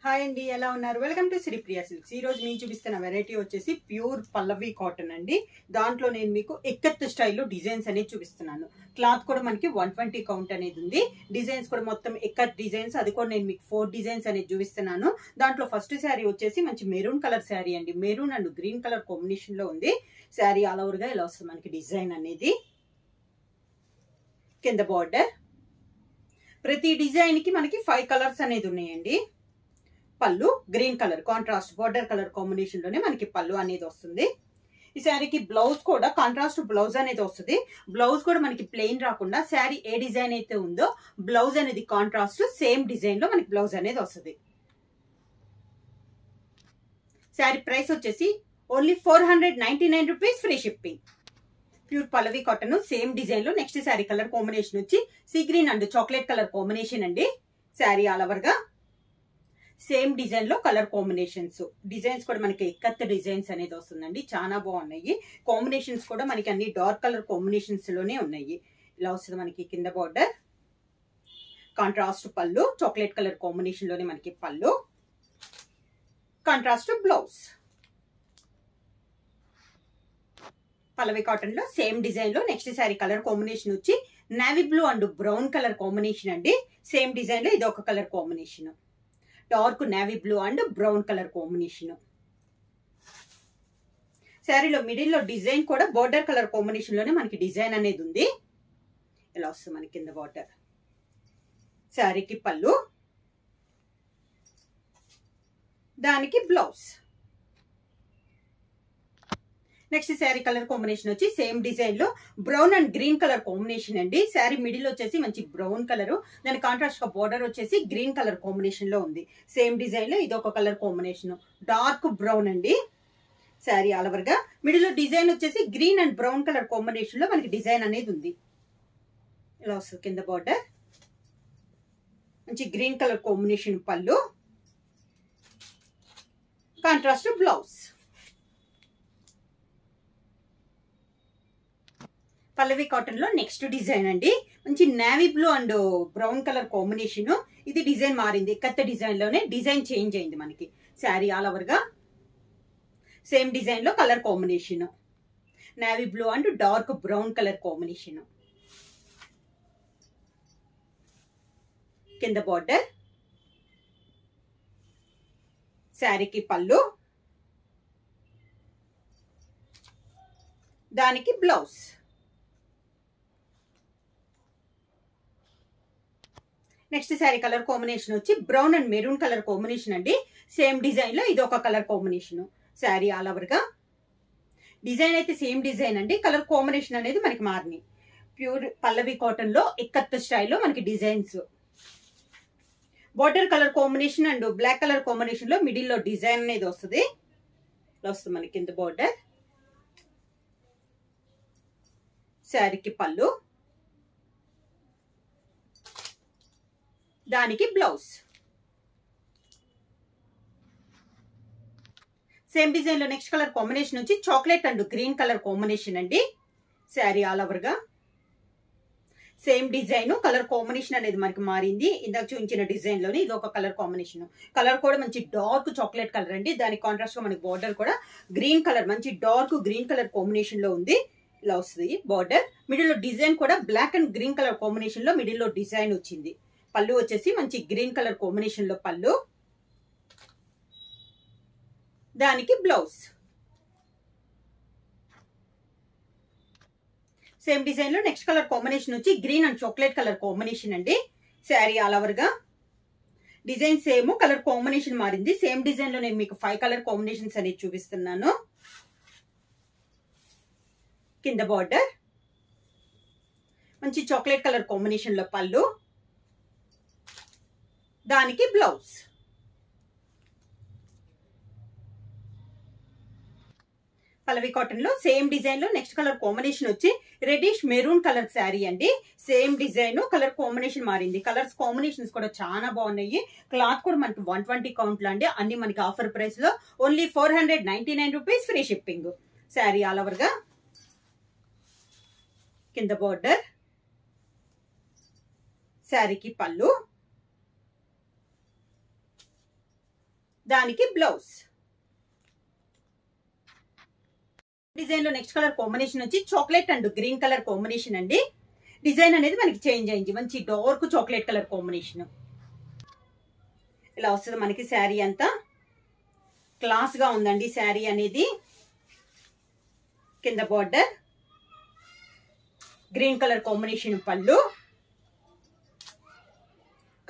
Hi అండి, ఎలా ఉన్నారు? Welcome to Sripriya silks. ఈ రోజు నేను చూపిస్తున్న వెరైటీ వచ్చేసి ప్యూర్ పల్లవి కాటన్ అండి. దాంట్లో నేను మీకు ఎక్కత్ స్టైల్లో డిజైన్స్ అనేది చూపిస్తున్నాను. క్లాత్ కూడా మనకి 120 కౌంట్ అనేది ఉంది. డిజైన్స్ కూడా మొత్తం ఎక్కత్ డిజైన్స్, అది కూడా నేను మీకు 4 డిజైన్స్ అనేది చూపిస్తున్నాను. దాంట్లో ఫస్ట్ శారీ వచ్చేసి మంచి మెరూన్ కలర్ శారీ అండి. Maroon and green colour combination లో ఉంది. శారీ ఆల్ ఓవర్ గా ఇలా వస్తుంది మనకి డిజైన్ అనేది. కింద బార్డర్, ప్రతి డిజైన్ కి మనకి 5 కలర్స్ అనేది ఉన్నాయండి. పళ్ళు green colour contrast border colour combination లోనే మనకి పళ్ళు అనేది వస్తుంది. ఈ శారీకి బ్లౌజ్ కూడా కాంట్రాస్ట్ బ్లౌజ్ అనేది వస్తుంది. బ్లౌజ్ కూడా మనకి ప్లెయిన్ రాకుండా శారీ ఏ డిజైన్ అయితే ఉందో బ్లౌజ్ అనేది కాంట్రాస్ట్ సేమ్ డిజైన్ లో మనకి బ్లౌజ్ అనేది వస్తుంది. శారీ ప్రైస్ వచ్చేసి only 499 rupees, free shipping. Pure Pallavi cotton same design లో నెక్స్ట్ శారీ కలర్ కాంబినేషన్ వచ్చి sea green and chocolate colour combination అండి. శారీ ఆల్ ఓవర్ గా సేమ్ డిజైన్ లో కలర్ కాంబినేషన్స్, డిజైన్స్ కూడా మనకి ఎక్కత్ డిజైన్స్ అనేది వస్తుందండి. చాలా బాగున్నాయి. కాంబినేషన్స్ కూడా మనకి అన్ని డార్క్ కలర్ కాంబినేషన్స్ లోనే ఉన్నాయి. ఇలా వస్తుంది మనకి కింద బార్డర్, కాంట్రాస్ట్ పళ్ళు చాక్లెట్ కలర్ కాంబినేషన్ లోనే మనకి పళ్ళు, కాంట్రాస్ట్ బ్లౌజ్. పల్లవి కాటన్ లో సేమ్ డిజైన్ లో నెక్స్ట్ శారీ కలర్ కాంబినేషన్ వచ్చి navy blue and brown colour combination అండి. సేమ్ డిజైన్ లో ఇది ఒక colour combination, dark navy blue and brown colour combination. శారీలో మిడిల్ లో డిజైన్ కూడా బోర్డర్ కలర్ కాంబినేషన్ లోనే మనకి డిజైన్ అనేది ఉంది. ఇలా వస్తుంది మనకి కింద బార్డర్. శారీకి పళ్ళు, దానికి blouse. Next sari colour combination వచ్చి సేమ్ డిజైన్ లో brown and green colour combination అండి. శారీ మిడిల్ వచ్చేసి మంచి బ్రౌన్ కలర్, దాని కాంట్రాస్ట్ గా బార్డర్ వచ్చేసి గ్రీన్ కలర్ కాంబినేషన్ లో ఉంది. సేమ్ డిజైన్ లో ఇది ఒక కలర్ కాంబినేషన్ డార్క్ బ్రౌన్ అండి. శారీ ఆల్ ఓవర్ గా మిడిల్ లో డిజైన్ వచ్చేసి green and brown colour combination లో మనకి డిజైన్ అనేది ఉంది. ఇలా వస్తుంది కింద బార్డర్, మంచి గ్రీన్ కలర్ కాంబినేషన్ పళ్ళు, కాంట్రాస్ట్ బ్లౌజ్. పల్లవి కాటన్ లో నెక్స్ట్ డిజైన్ అండి. మంచి navy blue and brown colour combination. ఇది డిజైన్ మారింది, కొత్త డిజైన్ లోనే డిజైన్ చేంజ్ అయింది మనకి. శారీ ఆల్ ఓవర్ గా సేమ్ డిజైన్ లో colour combination navy blue and dark brown colour combination. కింద బార్డర్, శారీకి పళ్ళు, దానికి blouse. Next sari colour combination వచ్చి brown and maroon colour combination అండి. సేమ్ డిజైన్ లో ఇది ఒక colour combination. Sari all over గా డిజైన్ అయితే సేమ్ డిజైన్ అండి, కలర్ కాంబినేషన్ అనేది మనకి మారినాయి. ప్యూర్ పల్లవి కాటన్ లో ఎక్కత్ స్టైల్లో మనకి designs, border colour combination and black colour combination లో మిడిల్ లో డిజైన్ అనేది వస్తుంది. వస్తుంది మనకి కింద బార్డర్. శారీకి పళ్ళు, దానికి బ్లౌజ్. సేమ్ డిజైన్ లో నెక్స్ట్ కలర్ కాంబినేషన్ వచ్చి chocolate and green colour combination అండి. శారీ ఆల్ ఓవర్ గా సేమ్ డిజైన్, కలర్ కాంబినేషన్ అనేది మనకి మారింది. ఇందాక చూపించిన డిజైన్ లోనే ఇది ఒక కలర్ కాంబినేషన్. కలర్ కూడా మంచి డార్క్ చాక్లెట్ కలర్ అండి. దానికి కాంట్రాస్ట్ గా మనకి బార్డర్ కూడా గ్రీన్ కలర్, మంచి డార్క్ గ్రీన్ కలర్ కాంబినేషన్ లో ఉంది. ఇలా వస్తుంది బార్డర్. మిడిల్ లో డిజైన్ కూడా black and green colour combination లో మిడిల్ లో డిజైన్ వచ్చింది. పళ్ళు వచ్చేసి మంచి గ్రీన్ కలర్ కాంబినేషన్ లో పళ్ళు, దానికి బ్లౌజ్. సేమ్ డిజైన్ లో నెక్స్ట్ కలర్ కాంబినేషన్ వచ్చి green and chocolate colour combination అండి. శారీ ఆల్ ఓవర్ గా డిజైన్ సేమ్, కలర్ కాంబినేషన్ మారింది. సేమ్ డిజైన్ లో నేను మీకు 5 కలర్ కాంబినేషన్స్ అనేది చూపిస్తున్నాను. కింద బార్డర్, మంచి చాక్లెట్ కలర్ కాంబినేషన్ లో పళ్ళు, దానికి బ్లౌజ్. పల్లవి కాటన్ లో సేమ్ డిజైన్ లో నెక్స్ట్ కలర్ కాంబినేషన్ వచ్చి రెడ్డిష్ మెరూన్ కలర్ శారీ అండి. సేమ్ డిజైన్, కలర్ కాంబినేషన్ మారింది. కలర్స్ కాంబినేషన్స్ కూడా చాలా బాగున్నాయి. క్లాత్ కూడా మనకి 120 కౌంట్ లో అండి. అన్ని మనకి ఆఫర్ ప్రైస్ లో only 499 rupees, free shipping. Sari all over గా కింద బార్డర్, శారీకి పళ్ళు, దానికి బ్లౌజ్. డిజైన్ లో నెక్స్ట్ కలర్ కాంబినేషన్ వచ్చి chocolate and green colour combination అండి. డిజైన్ అనేది మనకి చేంజ్ అయింది, మంచి డార్క్ చాక్లెట్ కలర్ కాంబినేషన్. ఇలా వస్తుంది మనకి శారీ అంతా. క్లాస్ గా ఉందండి శారీ అనేది. కింద బార్డర్, గ్రీన్ కలర్ కాంబినేషన్ పళ్ళు,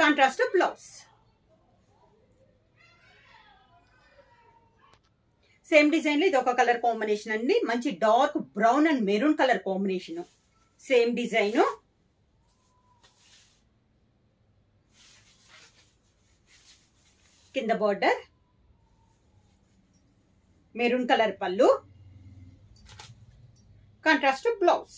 కాంట్రాస్ట్ బ్లౌజ్. సేమ్ డిజైన్ లో ఇది ఒక కలర్ కాంబినేషన్ అండి, మంచి dark brown and maroon colour combination. Same design. కింద బార్డర్, మెరూన్ కలర్ పళ్ళు, కాంట్రాస్ట్ బ్లౌజ్.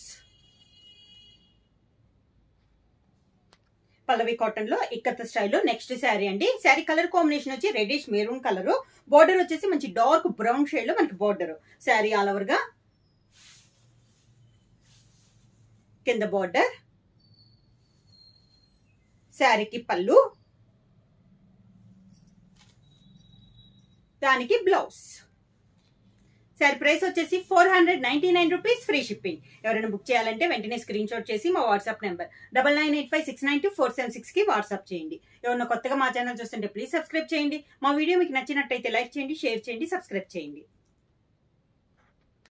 పల్లవి కాటన్ లో ఇక్కత్ స్టైల్లో నెక్స్ట్ శారీ అండి. శారీ కలర్ కాంబినేషన్ వచ్చి రెడ్డిష్ మెరూన్ కలర్, బోర్డర్ వచ్చేసి మంచి డార్క్ బ్రౌన్ షేడ్ లో మనకి బోర్డర్. శారీ ఆల్ ఓవర్ గా. కింద బోర్డర్, శారీకి పళ్ళు, దానికి బ్లౌజ్. శారీ ప్రైస్ వచ్చేసి 499 రూపీస్, ఫ్రీ షిప్పింగ్. ఎవరైనా బుక్ చేయాలంటే వెంటనే స్క్రీన్ షాట్ చేసి మా వాట్సాప్ నెంబర్ 9985692476 కి వాట్సాప్ చేయండి. ఎవరైనా కొత్తగా మా ఛానల్ చూస్తుంటే ప్లీజ్ సబ్స్క్రైబ్ చేయండి. మా వీడియో మీకు నచ్చినట్టయితే లైక్ చేయండి, షేర్ చేయండి, సబ్స్క్రైబ్ చేయండి.